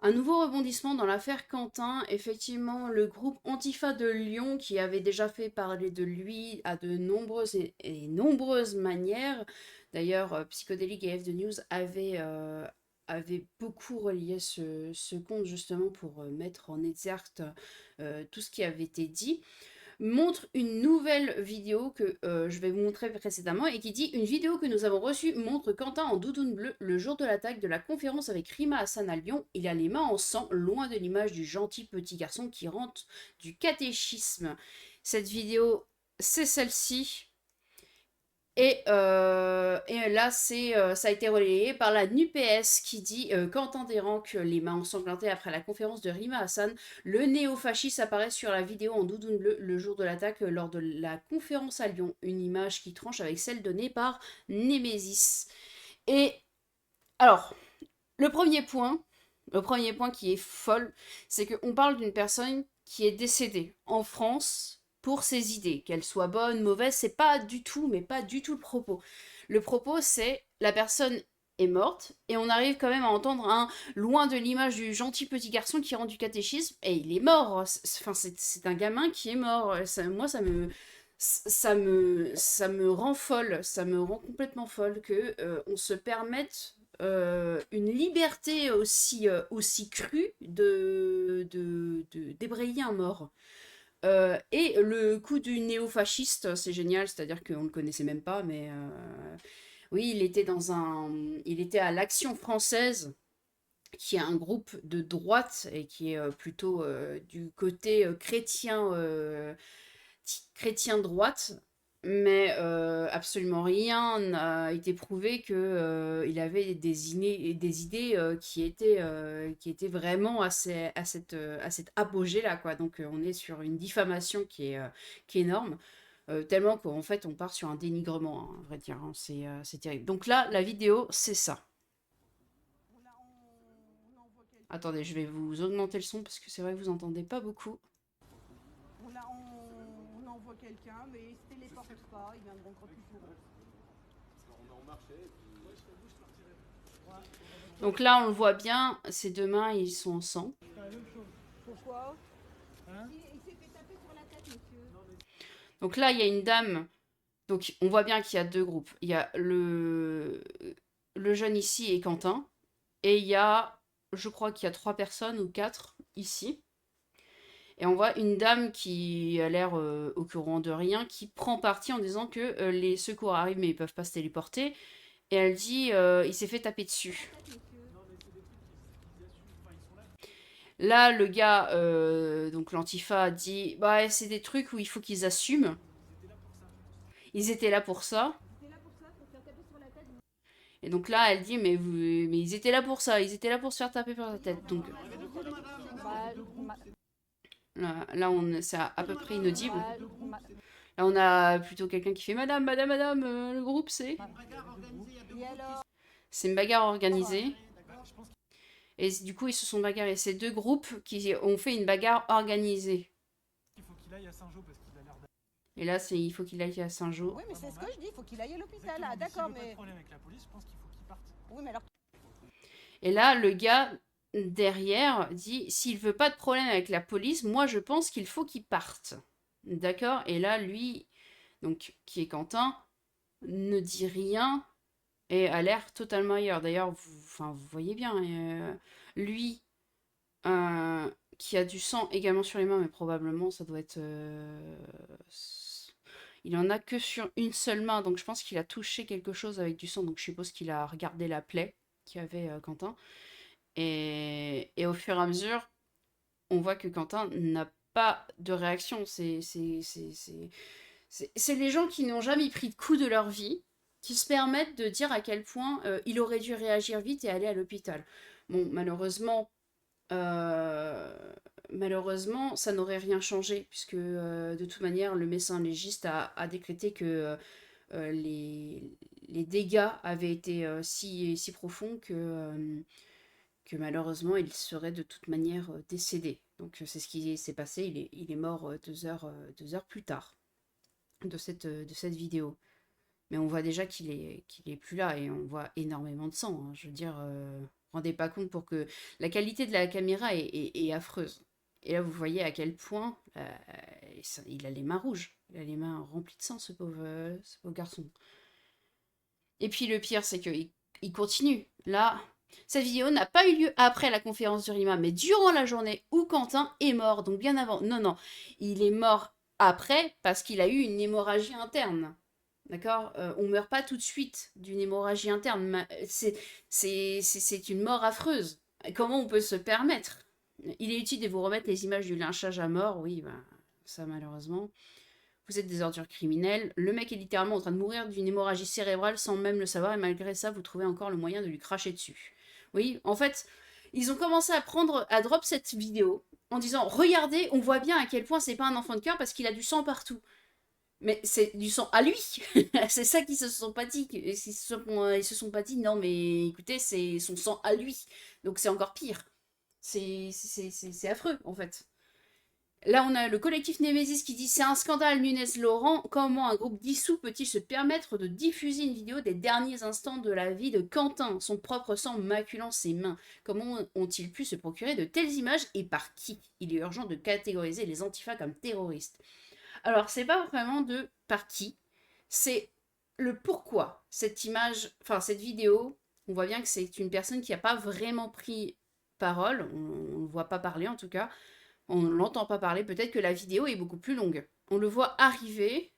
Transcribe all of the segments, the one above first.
Un nouveau rebondissement dans l'affaire Quentin. Effectivement, le groupe Antifa de Lyon, qui avait déjà fait parler de lui à de nombreuses et nombreuses manières. D'ailleurs, Psychodélique et F de News avaient beaucoup relié ce compte justement pour mettre en exergue tout ce qui avait été dit, montre une nouvelle vidéo que je vais vous montrer précédemment et qui dit: une vidéo que nous avons reçue montre Quentin en doudoune bleue le jour de l'attaque de la conférence avec Rima Hassan à Lyon. Il a les mains en sang, loin de l'image du gentil petit garçon qui rentre du catéchisme. Cette vidéo, c'est celle-ci. Et là, ça a été relayé par la NUPES qui dit Quentin Desranques, les mains ensanglantées après la conférence de Rima Hassan, le néo-fasciste apparaît sur la vidéo en doudoune bleue le jour de l'attaque lors de la conférence à Lyon. Une image qui tranche avec celle donnée par Némésis. Et alors, le premier point qui est folle, c'est qu'on parle d'une personne qui est décédée en France pour ses idées. Qu'elles soient bonnes, mauvaises, c'est pas du tout, mais pas du tout le propos. Le propos, c'est la personne est morte et on arrive quand même à entendre un loin de l'image du gentil petit garçon qui rend du catéchisme et il est mort. Enfin, c'est un gamin qui est mort. Moi, ça me rend folle, ça me rend complètement folle que on se permette une liberté aussi crue débrayer un mort. Et le coup du néo-fasciste, c'est génial, c'est-à-dire qu'on ne le connaissait même pas, mais oui, il était à l'Action française, qui est un groupe de droite et qui est plutôt du côté chrétien droite, mais absolument rien n'a été prouvé que il avait des idées qui étaient vraiment à cet apogée-là, quoi. Donc on est sur une diffamation qui est énorme, tellement qu'en fait on part sur un dénigrement, hein, à vrai dire, hein. C'est terrible. Donc là, la vidéo, c'est ça. Attendez, je vais vous augmenter le son parce que c'est vrai que vous entendez pas beaucoup. On envoie quelqu'un, mais ils se téléportent pas, ils viendront quand ils pourront. Donc là, on le voit bien, ces deux mains, ils sont en sang. Pourquoi il s'est fait taper sur la tête, monsieur. Donc là, il y a une dame. Donc on voit bien qu'il y a deux groupes. Il y a le jeune ici et Quentin. Et il y a, je crois qu'il y a trois personnes ou quatre ici. Et on voit une dame qui a l'air au courant de rien, qui prend parti en disant que les secours arrivent mais ils peuvent pas se téléporter. Et elle dit, il s'est fait taper dessus. Là, le gars, donc l'Antifa, dit, bah c'est des trucs où il faut qu'ils assument. Ils étaient là pour ça. Et donc là, elle dit, mais ils étaient là pour ça, ils étaient là pour se faire taper par la tête. Donc Bah, c'est à peu près inaudible. Là, on a plutôt quelqu'un qui fait Madame, Madame, Madame, le groupe c'est. et alors C'est une bagarre organisée. Et du coup, ils se sont bagarrés. C'est deux groupes qui ont fait une bagarre organisée. Et là, il faut qu'il aille à Saint-Jean. Oui, mais c'est ce que je dis, il faut qu'il aille à l'hôpital. Ah, d'accord, mais. Oui, mais alors. Et là, le gars derrière dit s'il veut pas de problème avec la police, moi je pense qu'il faut qu'il parte. D'accord. Et là, lui, donc qui est Quentin, ne dit rien et a l'air totalement ailleurs. D'ailleurs, vous voyez bien, lui, qui a du sang également sur les mains, mais probablement ça doit être. Il en a que sur une seule main, donc je pense qu'il a touché quelque chose avec du sang, donc je suppose qu'il a regardé la plaie qu'avait Quentin. Et au fur et à mesure, on voit que Quentin n'a pas de réaction. C'est les gens qui n'ont jamais pris de coup de leur vie qui se permettent de dire à quel point il aurait dû réagir vite et aller à l'hôpital. Bon, euh, malheureusement, ça n'aurait rien changé, puisque de toute manière, le médecin légiste a décrété que les dégâts avaient été si profonds que malheureusement, il serait de toute manière décédé. Donc c'est ce qui s'est passé, il est mort 2 heures plus tard de cette vidéo. Mais on voit déjà qu'il est plus là et on voit énormément de sang, hein. Je veux dire, vous rendez pas compte pour que la qualité de la caméra est affreuse. Et là, vous voyez à quel point il a les mains rouges. Il a les mains remplies de sang, ce pauvre garçon. Et puis le pire, c'est qu'il il continue. Là, cette vidéo n'a pas eu lieu après la conférence du RIMA, mais durant la journée où Quentin est mort, donc bien avant. Non, non, il est mort après parce qu'il a eu une hémorragie interne. D'accord. On meurt pas tout de suite d'une hémorragie interne. C'est une mort affreuse. Comment on peut se permettre? Il est utile de vous remettre les images du lynchage à mort. Oui, bah, ça malheureusement. Vous êtes des ordures criminelles. Le mec est littéralement en train de mourir d'une hémorragie cérébrale sans même le savoir. Et malgré ça, vous trouvez encore le moyen de lui cracher dessus. Oui, en fait, ils ont commencé à drop cette vidéo en disant, regardez, on voit bien à quel point c'est pas un enfant de cœur parce qu'il a du sang partout. Mais c'est du sang à lui. C'est ça qu'ils se sont pas dit. Ils se sont pas dit, non mais écoutez, c'est son sang à lui. Donc c'est encore pire. C'est affreux en fait. Là, on a le collectif Nemesis qui dit c'est un scandale, Nunez Laurent. Comment un groupe dissous peut-il se permettre de diffuser une vidéo des derniers instants de la vie de Quentin, son propre sang maculant ses mains? Comment ont-ils pu se procurer de telles images et par qui? Il est urgent de catégoriser les antifas comme terroristes. Alors, c'est pas vraiment de par qui, c'est le pourquoi cette image, enfin cette vidéo. On voit bien que c'est une personne qui n'a pas vraiment pris parole, on ne le voit pas parler en tout cas. On ne l'entend pas parler, peut-être que la vidéo est beaucoup plus longue. On le voit arriver.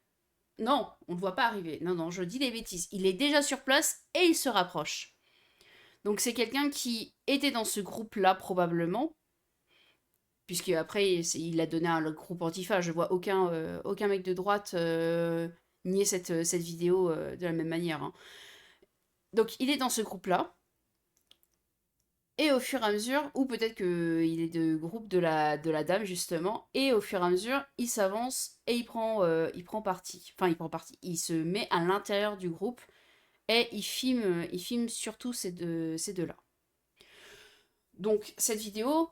Non, on ne le voit pas arriver. Non, non, je dis des bêtises. Il est déjà sur place et il se rapproche. Donc c'est quelqu'un qui était dans ce groupe-là probablement, puisque après il a donné un groupe Antifa. Je vois aucun mec de droite nier cette vidéo de la même manière. Hein. Donc il est dans ce groupe-là. Et au fur et à mesure, ou peut-être qu'il est de groupe de la dame justement, et au fur et à mesure, il s'avance et il prend parti. Enfin, il prend parti. Il se met à l'intérieur du groupe et il filme surtout ces deux-là. Donc, cette vidéo,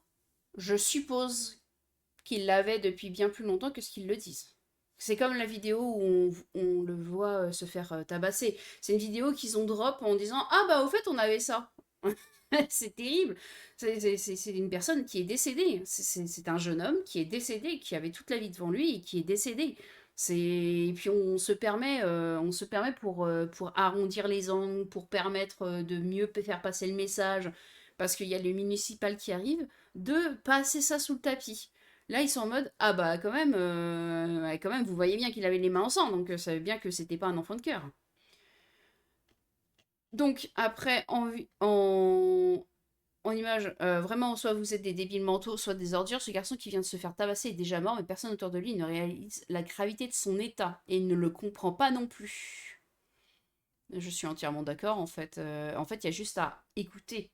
je suppose qu'il l'avait depuis bien plus longtemps que ce qu'ils le disent. C'est comme la vidéo où on le voit se faire tabasser. C'est une vidéo qu'ils ont drop en disant « Ah bah au fait, on avait ça !» C'est terrible. C'est une personne qui est décédée. C'est un jeune homme qui est décédé, qui avait toute la vie devant lui et qui est décédé. Et puis on se permet pour arrondir les angles, pour permettre de mieux faire passer le message, parce qu'il y a le municipal qui arrive, de passer ça sous le tapis. Là, ils sont en mode, ah bah quand même, vous voyez bien qu'il avait les mains en sang, donc ça veut bien que c'était pas un enfant de cœur. Donc après, en image, vraiment, soit vous êtes des débiles mentaux, soit des ordures. Ce garçon qui vient de se faire tabasser est déjà mort, mais personne autour de lui ne réalise la gravité de son état et ne le comprend pas non plus. Je suis entièrement d'accord, en fait. En fait, il y a juste à écouter.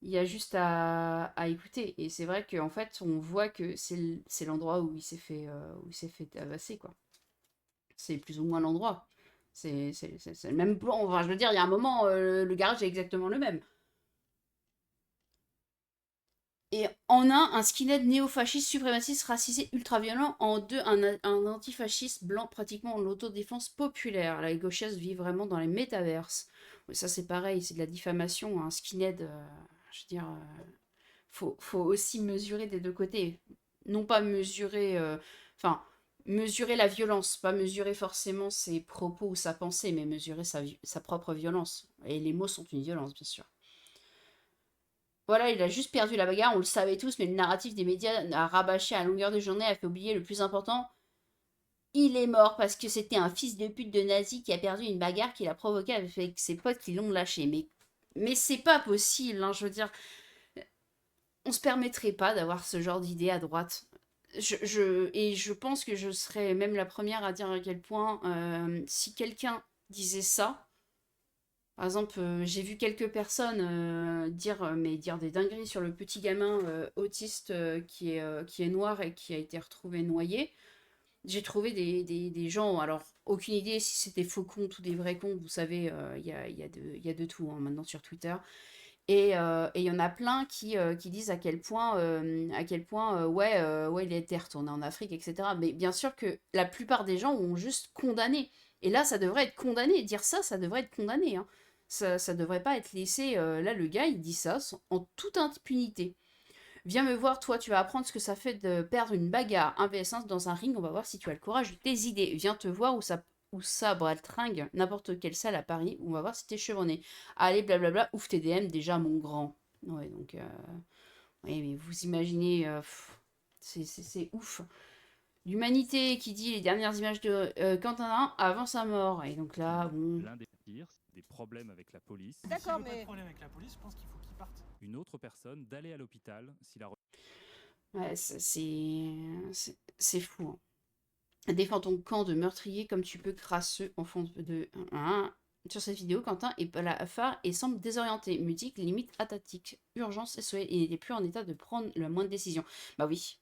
Il y a juste à écouter. Et c'est vrai qu'en fait, on voit que c'est l'endroit où il s'est fait tabasser, quoi. C'est plus ou moins l'endroit. C'est le même plan. Enfin, je veux dire, il y a un moment, le garage est exactement le même. Et en un skinhead néo-fasciste, suprémaciste, racisé, ultra-violent. En deux, un antifasciste blanc pratiquement en l'autodéfense populaire. La gauchesse vit vraiment dans les métaverses. Ça, c'est pareil, c'est de la diffamation. Un skinhead, je veux dire, faut aussi mesurer des deux côtés. Non pas mesurer... Enfin, mesurer la violence, pas mesurer forcément ses propos ou sa pensée, mais mesurer sa propre violence. Et les mots sont une violence, bien sûr. Voilà, il a juste perdu la bagarre, on le savait tous, mais le narratif des médias a rabâché à longueur de journée, a fait oublier le plus important. Il est mort parce que c'était un fils de pute de nazi qui a perdu une bagarre qu'il a provoquée avec ses potes qui l'ont lâché. Mais c'est pas possible, hein, je veux dire. On se permettrait pas d'avoir ce genre d'idée à droite. Et je pense que je serais même la première à dire à quel point, si quelqu'un disait ça, par exemple, j'ai vu quelques personnes dire des dingueries sur le petit gamin autiste qui est noir et qui a été retrouvé noyé. J'ai trouvé des gens, alors aucune idée si c'était faux comptes ou des vrais comptes, vous savez, il y a de tout hein, maintenant sur Twitter. Et il y en a plein qui disent à quel point, ouais, il était retourné en Afrique, etc. Mais bien sûr que la plupart des gens ont juste condamné. Et là, ça devrait être condamné. Dire ça, ça devrait être condamné. Hein. Ça devrait pas être laissé. Là, le gars, il dit ça en toute impunité. Viens me voir, toi, tu vas apprendre ce que ça fait de perdre une bagarre 1 vs 1 dans un ring. On va voir si tu as le courage de tes idées. Viens te voir où ça bratringue n'importe quelle salle à Paris. On va voir si t'es chevronné. Allez, blablabla, ouf tes DM déjà, mon grand. Ouais, donc, oui, mais vous imaginez, c'est ouf. L'humanité qui dit les dernières images de Quentin avant sa mort. Et donc là, bon. L'un des pires, des problèmes avec la police. D'accord, S'il veut pas mais... de problème avec la police, je pense qu'il faut qu'il parte. Une autre personne d'aller à l'hôpital si la... Ouais, c'est fou. Hein. Défends ton camp de meurtrier comme tu peux, crasseux enfant de... Hein. Sur cette vidéo, Quentin est la phare et semble désorienté. Mutique, limite atatique. Urgence SOS. Il n'est plus en état de prendre la moindre décision. Bah oui.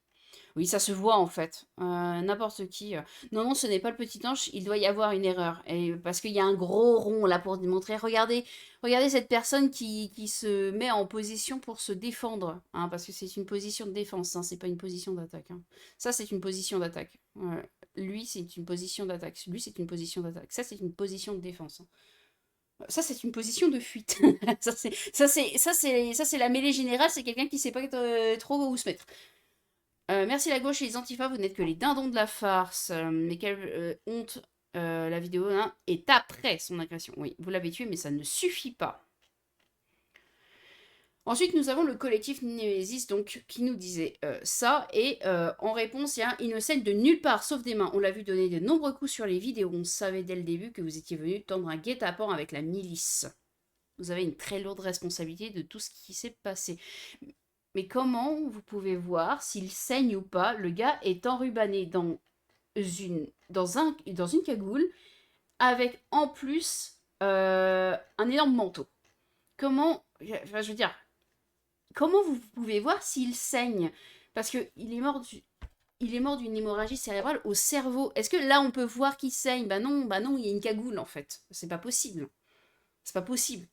Oui, ça se voit en fait. N'importe qui. Non, non, ce n'est pas le petit ange, il doit y avoir une erreur. Et, parce qu'il y a un gros rond là pour démontrer. Regardez, regardez cette personne qui se met en position pour se défendre. Hein, parce que c'est une position de défense, hein, c'est pas une position d'attaque. Hein. Ça, c'est une position d'attaque. Lui, c'est une position d'attaque. Lui, c'est une position d'attaque. Ça, c'est une position de défense. Hein. Ça, c'est une position de fuite. ça, c'est la mêlée générale, c'est quelqu'un qui sait pas trop où se mettre. Merci la gauche et les antifas, vous n'êtes que les dindons de la farce. Mais quelle honte, la vidéo hein, est après son agression. Oui, vous l'avez tué, mais ça ne suffit pas. Ensuite, nous avons le collectif Némésis donc, qui nous disait ça. Et en réponse, il ne saigne de nulle part, sauf des mains. On l'a vu donner de nombreux coups sur les vidéos. On savait dès le début que vous étiez venu tendre un guet-apens avec la milice. Vous avez une très lourde responsabilité de tout ce qui s'est passé. Mais comment vous pouvez voir s'il saigne ou pas? Le gars est enrubanné dans une cagoule avec en plus un énorme manteau. Comment, enfin, je veux dire, comment vous pouvez voir s'il saigne? Parce que il est mort d'une hémorragie cérébrale au cerveau. Est-ce que là on peut voir qu'il saigne? Bah non, il y a une cagoule en fait. C'est pas possible. C'est pas possible.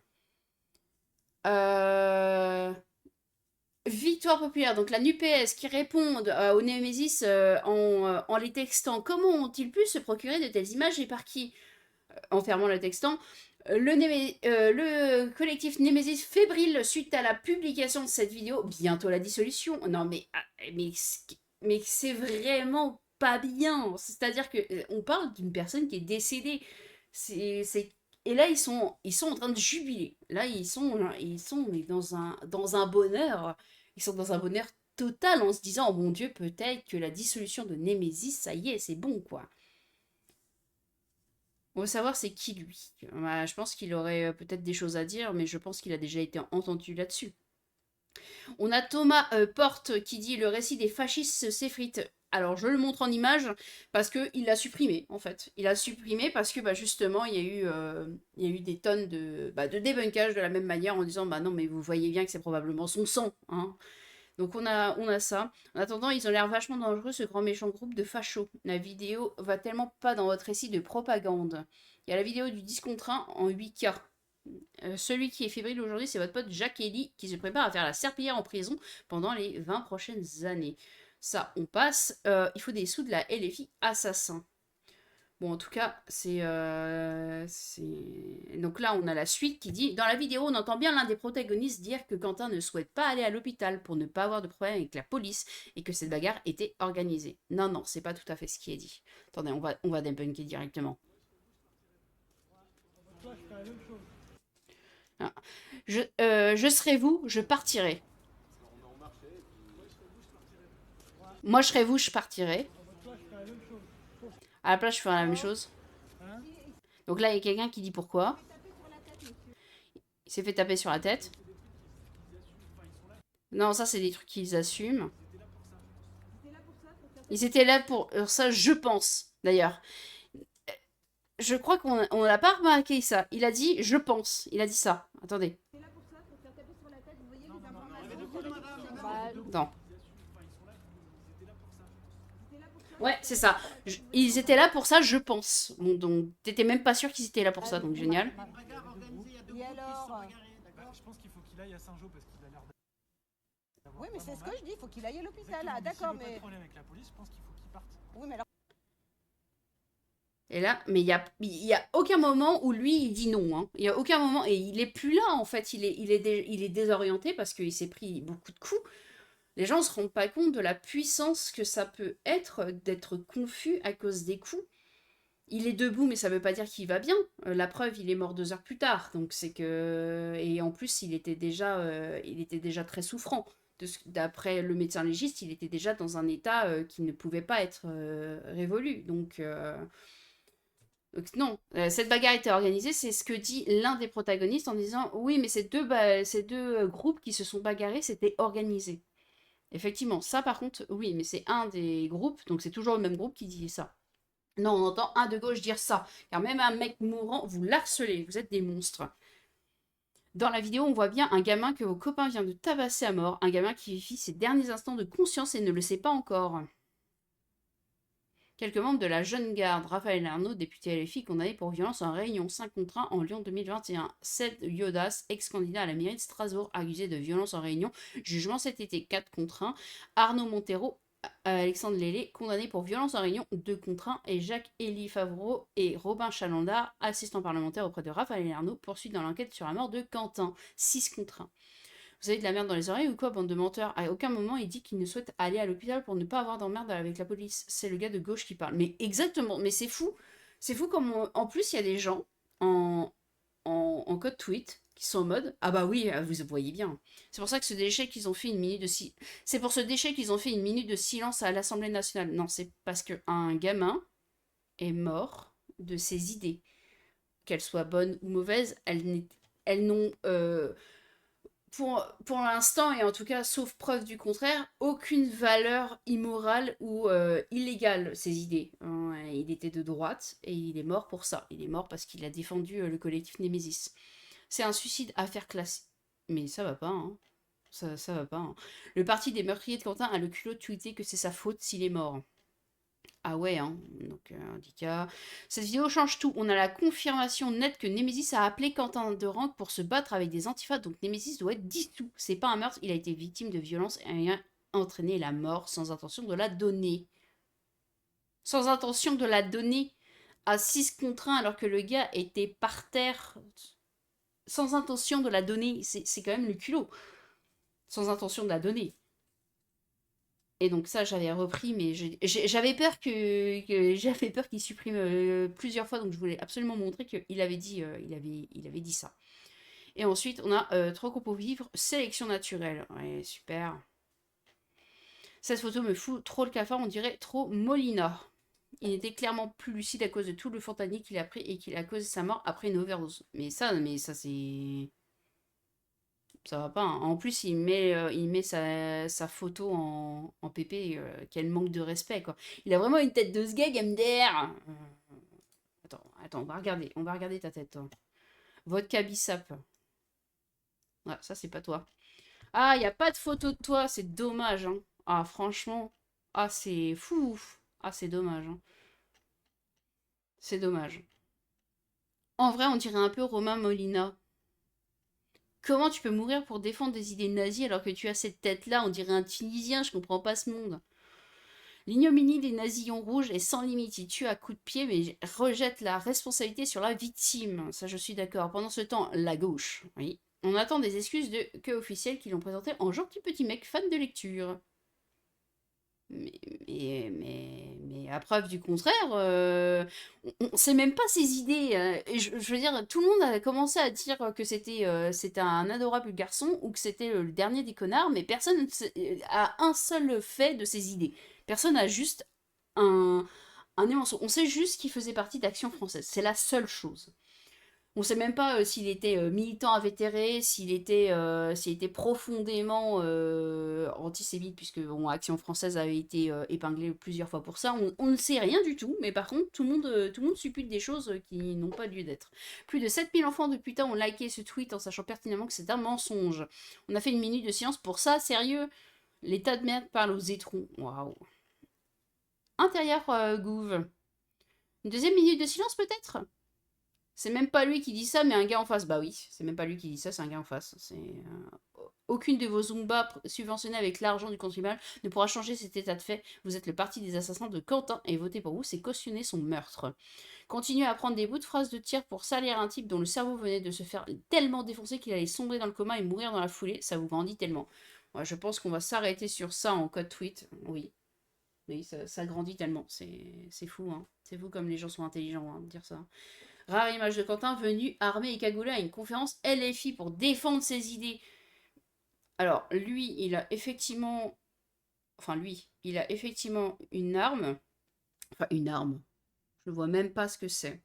Victoire populaire, donc la NUPES qui répondent aux Némésis en les textant. Comment ont-ils pu se procurer de telles images et par qui? En fermant le textant. Le collectif Némésis fébrile suite à la publication de cette vidéo. Bientôt la dissolution. Non mais c'est vraiment pas bien. C'est-à-dire que on parle d'une personne qui est décédée. Et là, ils sont en train de jubiler. Là, ils sont mais dans un bonheur. Ils sont dans un bonheur total en se disant, oh mon Dieu, peut-être que la dissolution de Némésis, ça y est, c'est bon, quoi. On veut savoir c'est qui lui. Bah, je pense qu'il aurait peut-être des choses à dire, mais je pense qu'il a déjà été entendu là-dessus. On a Thomas Porte qui dit le récit des fascistes s'effrite. Alors je le montre en image parce qu'il l'a supprimé en fait. Il a supprimé parce que justement il y a eu des tonnes de débunkage de la même manière en disant non mais vous voyez bien que c'est probablement son sang. Hein. Donc on a ça. En attendant ils ont l'air vachement dangereux ce grand méchant groupe de fachos. La vidéo va tellement pas dans votre récit de propagande. Il y a la vidéo du 10 contre 1 en 8K. Celui qui est fébrile aujourd'hui, c'est votre pote Jacques Elie qui se prépare à faire la serpillière en prison pendant les 20 prochaines années. Ça, on passe. Il faut des sous de la LFI assassin. Bon, en tout cas, c'est... Donc là, on a la suite qui dit... Dans la vidéo, on entend bien l'un des protagonistes dire que Quentin ne souhaite pas aller à l'hôpital pour ne pas avoir de problème avec la police et que cette bagarre était organisée. Non, c'est pas tout à fait ce qui est dit. Attendez, on va débunker directement. Ah. Je serai vous, je partirai. Moi, je serais vous, je partirais. À la place, je ferais la même chose. Donc là, il y a quelqu'un qui dit pourquoi. Il s'est fait taper sur la tête. Non, ça, c'est des trucs qu'ils assument. Ils étaient là pour ça, je pense, d'ailleurs. Je crois qu'on n'a pas remarqué ça. Il a dit je pense. Il a dit ça. Attendez. Non. Ouais, c'est ça. Ils étaient là pour ça, je pense. Bon, donc, t'étais même pas sûr qu'ils étaient là pour ça, donc génial. Et alors Je pense qu'il faut qu'il aille à Saint-Jean parce qu'il a l'air d'avoir. Oui, mais c'est ce que je dis, il faut qu'il aille à l'hôpital. Exactement, Ah, d'accord, s'il veut pas de mais... problème avec la police, je pense qu'il faut qu'il parte. Oui, mais alors... Et là, mais il y a aucun moment où lui, il dit non. Hein. Il y a aucun moment, et il est plus là, en fait. Il est désorienté parce qu'il s'est pris beaucoup de coups. Les gens ne se rendent pas compte de la puissance que ça peut être d'être confus à cause des coups. Il est debout, mais ça veut pas dire qu'il va bien. La preuve, il est mort 2 heures plus tard. Donc c'est que... Et en plus, il était déjà très souffrant. D'après le médecin légiste, il était déjà dans un état qui ne pouvait pas être révolu. Donc non, cette bagarre était organisée, c'est ce que dit l'un des protagonistes en disant oui, mais ces deux groupes qui se sont bagarrés, c'était organisé. Effectivement, ça par contre, oui, mais c'est un des groupes, donc c'est toujours le même groupe qui dit ça. Non, on entend un de gauche dire ça, car même un mec mourant, vous l'harcelez, vous êtes des monstres. Dans la vidéo, on voit bien un gamin que vos copains viennent de tabasser à mort, un gamin qui vit ses derniers instants de conscience et ne le sait pas encore. Quelques membres de la jeune garde, Raphaël Arnaud, député LFI, condamné pour violence en réunion 5 contre 1 en Lyon 2021. Seth Yodas, ex-candidat à la mairie de Strasbourg, accusé de violence en réunion. Jugement cet été 4 contre 1. Arnaud Montero, Alexandre Lélé, condamné pour violence en réunion 2 contre 1. Et Jacques-Élie Favreau et Robin Chalandard, assistant parlementaire auprès de Raphaël Arnaud, poursuite dans l'enquête sur la mort de Quentin. 6 contre 1. Vous avez de la merde dans les oreilles ou quoi, bande de menteurs? À aucun moment il dit qu'il ne souhaite aller à l'hôpital pour ne pas avoir d'emmerde avec la police. C'est le gars de gauche qui parle. Mais exactement, mais c'est fou. C'est fou comme en plus il y a des gens en code tweet qui sont en mode ah bah oui, vous voyez bien. C'est pour ça que ce déchet qu'ils ont fait une minute de c'est pour ce déchet qu'ils ont fait une minute de silence à l'Assemblée nationale. Non, c'est parce que un gamin est mort de ses idées. Qu'elles soient bonnes ou mauvaises, elles n'ont pour l'instant, et en tout cas, sauf preuve du contraire, aucune valeur immorale ou illégale, ces idées. Il était de droite et il est mort pour ça. Il est mort parce qu'il a défendu le collectif Némésis. C'est un suicide à faire classer. Mais ça va pas, hein. Ça va pas. Hein. Le parti des meurtriers de Quentin a le culot de tweeter que c'est sa faute s'il est mort. Ah ouais, hein. Donc, handicap. Cette vidéo change tout. On a la confirmation nette que Nemesis a appelé Quentin de Rank pour se battre avec des antifas, donc Nemesis doit être dissous. C'est pas un meurtre, il a été victime de violence et a entraîné la mort sans intention de la donner. Sans intention de la donner à 6 contre 1 alors que le gars était par terre. Sans intention de la donner, c'est quand même le culot. Sans intention de la donner. Et donc ça, j'avais repris, mais j'avais peur j'avais peur qu'il supprime plusieurs fois, donc je voulais absolument montrer qu'il avait dit, il avait dit ça. Et ensuite, on a 3 compos vivres, sélection naturelle. Ouais, super. Cette photo me fout trop le cafard, on dirait trop Molina. Il était clairement plus lucide à cause de tout le fentanyl qu'il a pris et qu'il a causé sa mort après une overdose. Mais ça c'est... Ça va pas. Hein. En plus, il met sa photo en PP. Quel manque de respect, quoi. Il a vraiment une tête de sgeg, MDR. Attends, on va regarder ta tête. Hein. Vodka Bissap. Ouais, ça, c'est pas toi. Ah, il n'y a pas de photo de toi, c'est dommage. Hein. Ah, franchement. Ah, c'est fou. Ah, c'est dommage. Hein. C'est dommage. En vrai, on dirait un peu Romain Molina. Comment tu peux mourir pour défendre des idées nazies alors que tu as cette tête-là? On dirait un Tunisien, je comprends pas ce monde. L'ignominie des nazillons rouges est sans limite. Il tue à coups de pied, mais rejette la responsabilité sur la victime. Ça, je suis d'accord. Pendant ce temps, la gauche, oui. On attend des excuses de que officiels qui l'ont présenté en gentil petit mec fan de lecture. Mais à preuve du contraire, on sait même pas ses idées. Je veux dire, tout le monde a commencé à dire que c'était un adorable garçon ou que c'était le dernier des connards, mais personne a un seul fait de ses idées. Personne a juste un émanceau. On sait juste qu'il faisait partie d'Action française. C'est la seule chose. On sait même pas s'il était militant invétéré, s'il était profondément antisémite, puisque bon, Action française avait été épinglée plusieurs fois pour ça. On ne sait rien du tout, mais par contre, tout le monde suppute des choses qui n'ont pas lieu d'être. Plus de 7000 enfants de putain ont liké ce tweet en sachant pertinemment que c'est un mensonge. On a fait une minute de silence pour ça, sérieux? L'état de merde parle aux étrons. Waouh. Intérieur, Gouv. Une deuxième minute de silence peut-être? C'est même pas lui qui dit ça, mais un gars en face. Bah oui, c'est même pas lui qui dit ça, c'est un gars en face. Aucune de vos Zumba subventionnées avec l'argent du contribuable ne pourra changer cet état de fait. Vous êtes le parti des assassins de Quentin et voter pour vous, c'est cautionner son meurtre. Continuez à prendre des bouts de phrases de tir pour salir un type dont le cerveau venait de se faire tellement défoncer qu'il allait sombrer dans le coma et mourir dans la foulée. Ça vous grandit tellement. Ouais, je pense qu'on va s'arrêter sur ça en code tweet. Oui. Oui, ça grandit tellement. C'est fou, hein. C'est fou comme les gens sont intelligents, hein, de dire ça. Rare image de Quentin venu armé et cagoulé à une conférence LFI pour défendre ses idées. Alors, lui, il a effectivement... Enfin, lui, il a effectivement une arme. Enfin, une arme. Je vois même pas ce que c'est.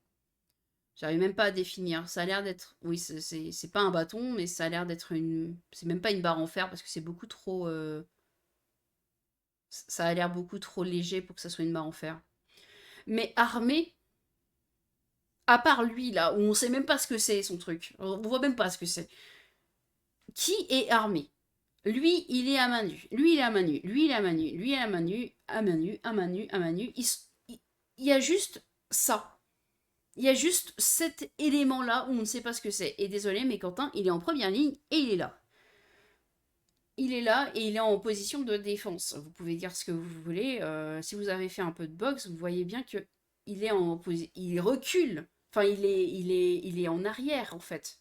J'arrive même pas à définir. Ça a l'air d'être... Oui, c'est pas un bâton, mais ça a l'air d'être une... C'est même pas une barre en fer, parce que c'est beaucoup trop... Ça a l'air beaucoup trop léger pour que ça soit une barre en fer. Mais armé, à part lui, là, où on sait même pas ce que c'est, son truc. On voit même pas ce que c'est. Qui est armé? Lui, il est à main nue. Lui, il est à main nue. Lui, il est à main nue. Lui, il est à main nue. À main nue, à main nue, à main nue. Il y a juste ça. Il y a juste cet élément-là où on ne sait pas ce que c'est. Et désolé, mais Quentin, il est en première ligne et il est là. Il est là et il est en position de défense. Vous pouvez dire ce que vous voulez. Si vous avez fait un peu de boxe, vous voyez bien que il est en il recule. Enfin, il est en arrière en fait.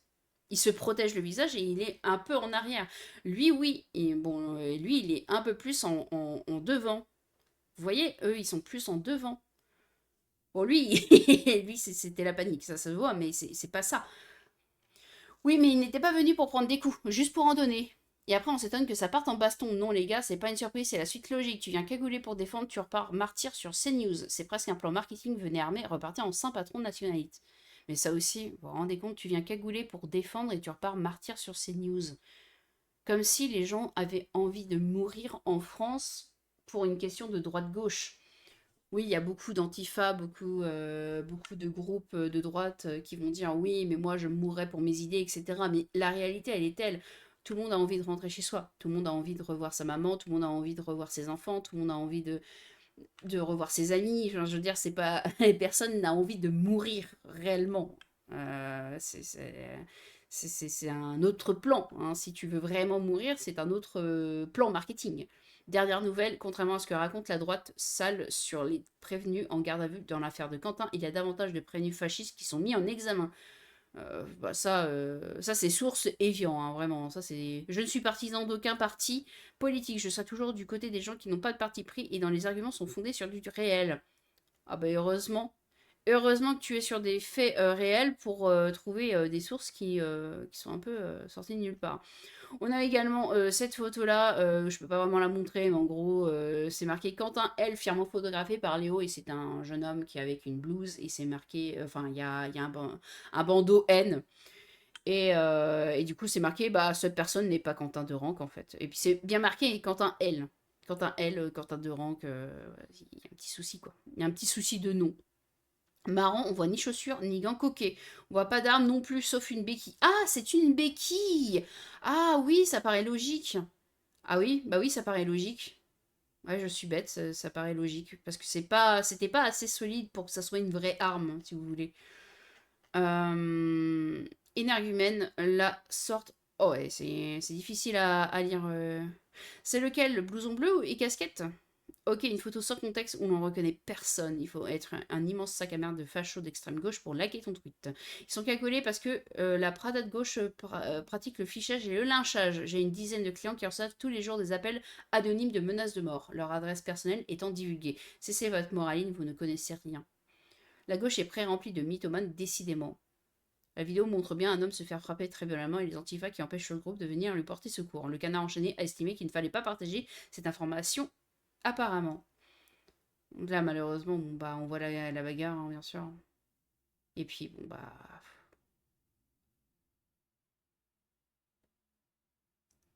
Il se protège le visage et il est un peu en arrière. Lui, oui. Et bon, lui, il est un peu plus en devant. Vous voyez, eux, ils sont plus en devant. Bon, lui, lui c'était la panique, ça se voit, mais c'est pas ça. Oui, mais il n'était pas venu pour prendre des coups, juste pour en donner. Et après, on s'étonne que ça parte en baston. Non, les gars, c'est pas une surprise, c'est la suite logique. Tu viens cagouler pour défendre, tu repars martyr sur CNews. C'est presque un plan marketing, venez armé, repartir en saint patron nationaliste. Mais ça aussi, vous vous rendez compte, tu viens cagouler pour défendre et tu repars martyr sur CNews. Comme si les gens avaient envie de mourir en France pour une question de droite-gauche. Oui, il y a beaucoup d'antifa, beaucoup de groupes de droite qui vont dire oui, mais moi je mourrais pour mes idées, etc. Mais la réalité, elle est telle. Tout le monde a envie de rentrer chez soi. Tout le monde a envie de revoir sa maman. Tout le monde a envie de revoir ses enfants. Tout le monde a envie de revoir ses amis. Enfin, je veux dire, c'est pas. Personne n'a envie de mourir réellement. C'est un autre plan, hein. Si tu veux vraiment mourir, c'est un autre plan marketing. Dernière nouvelle, contrairement à ce que raconte la droite sale sur les prévenus en garde à vue dans l'affaire de Quentin, il y a davantage de prévenus fascistes qui sont mis en examen. Ça c'est source Evian, hein, vraiment. Ça, c'est... Je ne suis partisan d'aucun parti politique. Je serai toujours du côté des gens qui n'ont pas de parti pris et dont les arguments sont fondés sur du réel. Ah bah heureusement. Heureusement que tu es sur des faits réels pour trouver des sources qui sont un peu sorties de nulle part. On a également cette photo-là, je peux pas vraiment la montrer, mais en gros, c'est marqué Quentin L, fièrement photographié par Léo, et c'est un jeune homme qui est avec une blouse, et c'est marqué, enfin, il y a un bandeau N, et du coup, c'est marqué, bah, cette personne n'est pas Quentin de Rank, en fait. Et puis c'est bien marqué Quentin L. Quentin L, Quentin de Rank, il y a un petit souci, quoi. Il y a un petit souci de nom. Marrant, on voit ni chaussures ni gants coquets. On voit pas d'arme non plus, sauf une béquille. Ah, c'est une béquille! Ah oui, ça paraît logique. Ah oui, bah oui, ça paraît logique. Ouais, je suis bête, ça paraît logique. Parce que c'était pas assez solide pour que ça soit une vraie arme, si vous voulez. Énergumène, la sorte... Oh ouais, c'est difficile à lire. C'est lequel, le blouson bleu et casquette? Ok, une photo sans contexte où l'on reconnaît personne. Il faut être un immense sac à merde de facho d'extrême gauche pour liker ton tweet. Ils sont calculés parce que la Prada de gauche pratique le fichage et le lynchage. J'ai une dizaine de clients qui reçoivent tous les jours des appels anonymes de menaces de mort, leur adresse personnelle étant divulguée. Cessez votre moraline, vous ne connaissez rien. La gauche est pré-remplie de mythomanes, décidément. La vidéo montre bien un homme se faire frapper très violemment et les antifas qui empêchent le groupe de venir lui porter secours. Le canard enchaîné a estimé qu'il ne fallait pas partager cette information apparemment. Là, malheureusement, bon, bah, on voit la bagarre, hein, bien sûr. Et puis, bon, bah...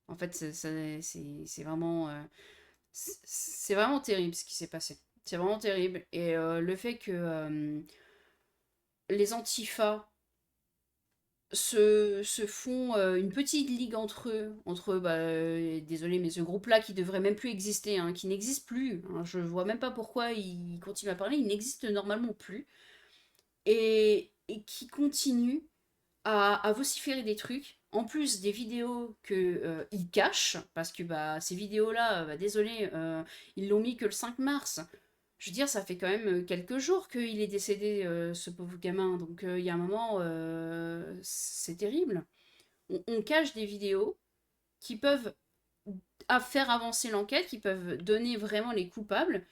En fait, c'est vraiment... c'est vraiment terrible ce qui s'est passé. C'est vraiment terrible. Et le fait que les antifas se font une petite ligue entre eux, bah, désolé, mais ce groupe-là qui devrait même plus exister, hein, qui n'existe plus, hein, je vois même pas pourquoi ils continuent à parler, il n'existe normalement plus. Et et qui continue à vociférer des trucs, en plus des vidéos que il cache, parce que bah ces vidéos-là, bah, désolé, ils l'ont mis que le 5 mars. Je veux dire, ça fait quand même quelques jours qu'il est décédé, ce pauvre gamin. Donc il y a un moment, c'est terrible. On cache des vidéos qui peuvent faire avancer l'enquête, qui peuvent donner vraiment les coupables.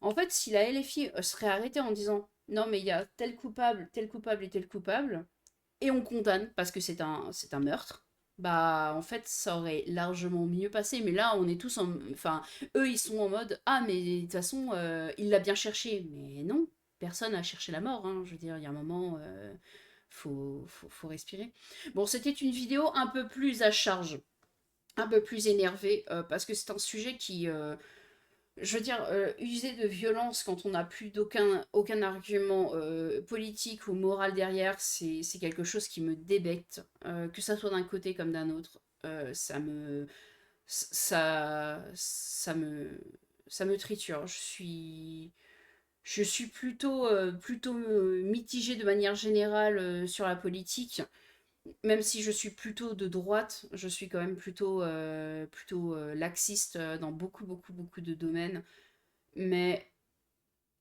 En fait, si la LFI serait arrêtée en disant non mais il y a tel coupable, tel coupable et tel coupable, et on condamne parce que c'est un meurtre, bah en fait ça aurait largement mieux passé. Mais là on est tous en... Enfin, eux ils sont en mode ah mais de toute façon il l'a bien cherché. Mais non, personne n'a cherché la mort, hein. Je veux dire, il y a un moment, faut respirer. Bon, c'était une vidéo un peu plus à charge, un peu plus énervée, parce que c'est un sujet qui... je veux dire, user de violence quand on n'a plus aucun argument politique ou moral derrière, c'est quelque chose qui me débecte, que ça soit d'un côté comme d'un autre. Ça me, ça me triture. Je suis plutôt mitigée de manière générale sur la politique. Même si je suis plutôt de droite, je suis quand même plutôt laxiste dans beaucoup de domaines. Mais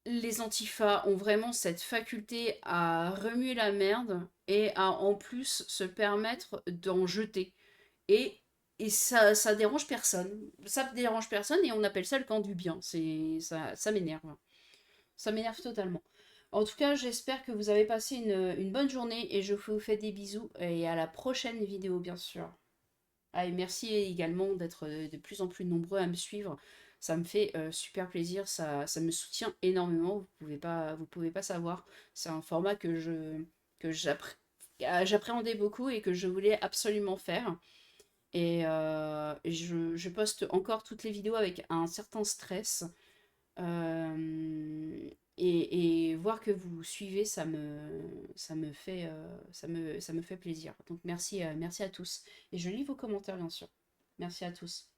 les antifas ont vraiment cette faculté à remuer la merde et à en plus se permettre d'en jeter. Et, et ça dérange personne. Ça dérange personne et on appelle ça le camp du bien. Ça m'énerve. Ça m'énerve totalement. En tout cas, j'espère que vous avez passé une bonne journée et je vous fais des bisous et à la prochaine vidéo, bien sûr. Ah, et merci également d'être de plus en plus nombreux à me suivre. Ça me fait super plaisir, ça me soutient énormément. Vous pouvez pas savoir. C'est un format que j'appréhendais beaucoup et que je voulais absolument faire. Et je poste encore toutes les vidéos avec un certain stress. Et voir que vous suivez, ça me fait plaisir. Donc merci à tous. Et je lis vos commentaires, bien sûr. Merci à tous.